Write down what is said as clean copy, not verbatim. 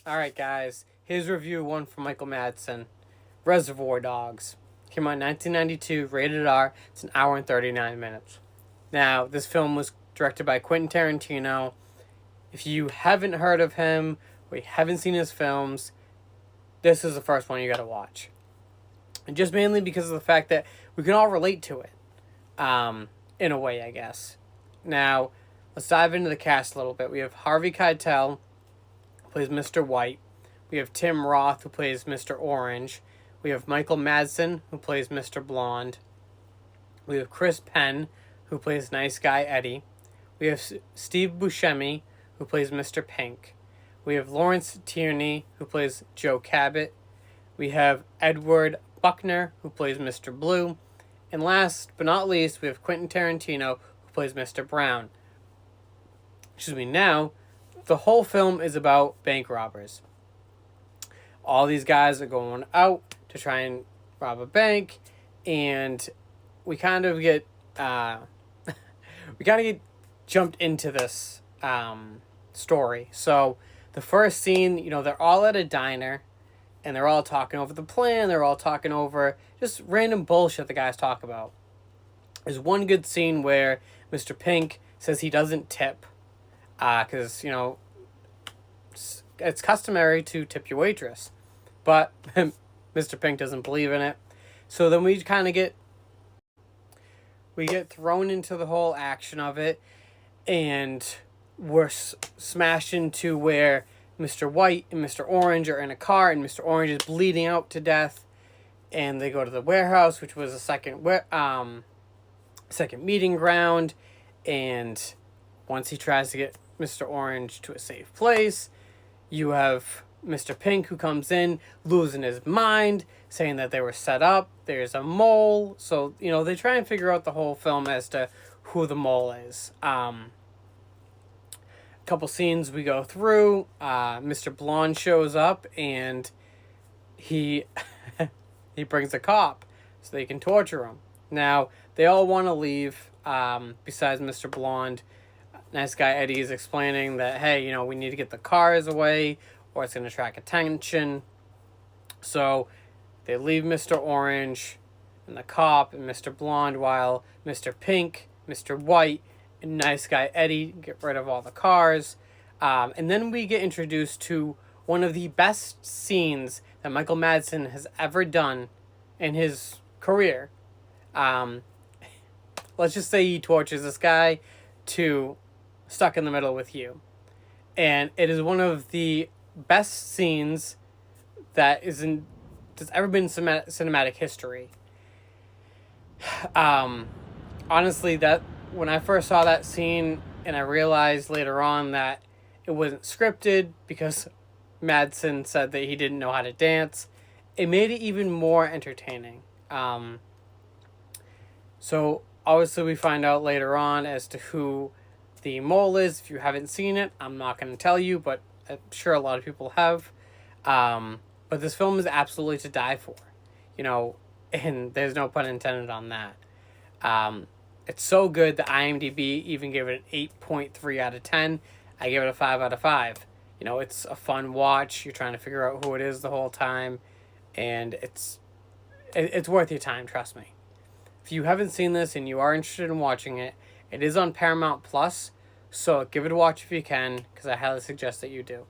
Alright, guys, here's review one from Michael Madsen. Reservoir Dogs. Came out in 1992, rated R. It's an hour and 39 minutes. Now, this film was directed by Quentin Tarantino. If you haven't heard of him, or you haven't seen his films, this is the first one you gotta watch. And just mainly because of the fact that we can all relate to it. In a way, I guess. Now, let's dive into the cast a little bit. We have Harvey Keitel, who plays Mr. White. We have Tim Roth, who plays Mr. Orange. We have Michael Madsen, who plays Mr. Blonde. We have Chris Penn, who plays Nice Guy Eddie. We have Steve Buscemi, who plays Mr. Pink. We have Lawrence Tierney, who plays Joe Cabot. We have Edward Buckner, who plays Mr. Blue. And last but not least, we have Quentin Tarantino, who plays Mr. Brown. Now, the whole film is about bank robbers. All these guys are going out to try and rob a bank, and we kind of get jumped into this story. So the first scene, they're all at a diner, and they're all talking over the plan. They're all talking over just random bullshit the guys talk about. There's one good scene where Mr. Pink says he doesn't tip, because it's customary to tip your waitress, but Mr. Pink doesn't believe in it. So then we kind of get thrown into the whole action of it, and we're smashed into where Mr. White and Mr. Orange are in a car, and Mr. Orange is bleeding out to death, and they go to the warehouse, which was a second meeting ground, and once he tries to get Mr. Orange to a safe place, you have Mr. Pink, who comes in losing his mind, saying that they were set up, there's a mole. So, they try and figure out the whole film as to who the mole is. A couple scenes we go through, Mr. Blonde shows up, and he he brings a cop so they can torture him. Now, they all want to leave, besides Mr. Blonde. Nice Guy Eddie is explaining that, hey, we need to get the cars away, or it's going to attract attention. So they leave Mr. Orange and the cop and Mr. Blonde, while Mr. Pink, Mr. White, and Nice Guy Eddie get rid of all the cars. And then we get introduced to one of the best scenes that Michael Madsen has ever done in his career. Let's just say he tortures this guy to Stuck in the Middle with You. And it is one of the best scenes that's ever been in cinematic history. Honestly, that when I first saw that scene, and I realized later on that it wasn't scripted because Madsen said that he didn't know how to dance, it made it even more entertaining. So obviously we find out later on as to who the mole is. If you haven't seen it, I'm not going to tell you, but I'm sure a lot of people have. But this film is absolutely to die for, and there's no pun intended on that. It's so good that IMDb even gave it an 8.3 out of 10. I give it a 5 out of 5. It's a fun watch. You're trying to figure out who it is the whole time, and it's worth your time, trust me. If you haven't seen this and you are interested in watching it, it is on Paramount Plus, so give it a watch if you can, because I highly suggest that you do.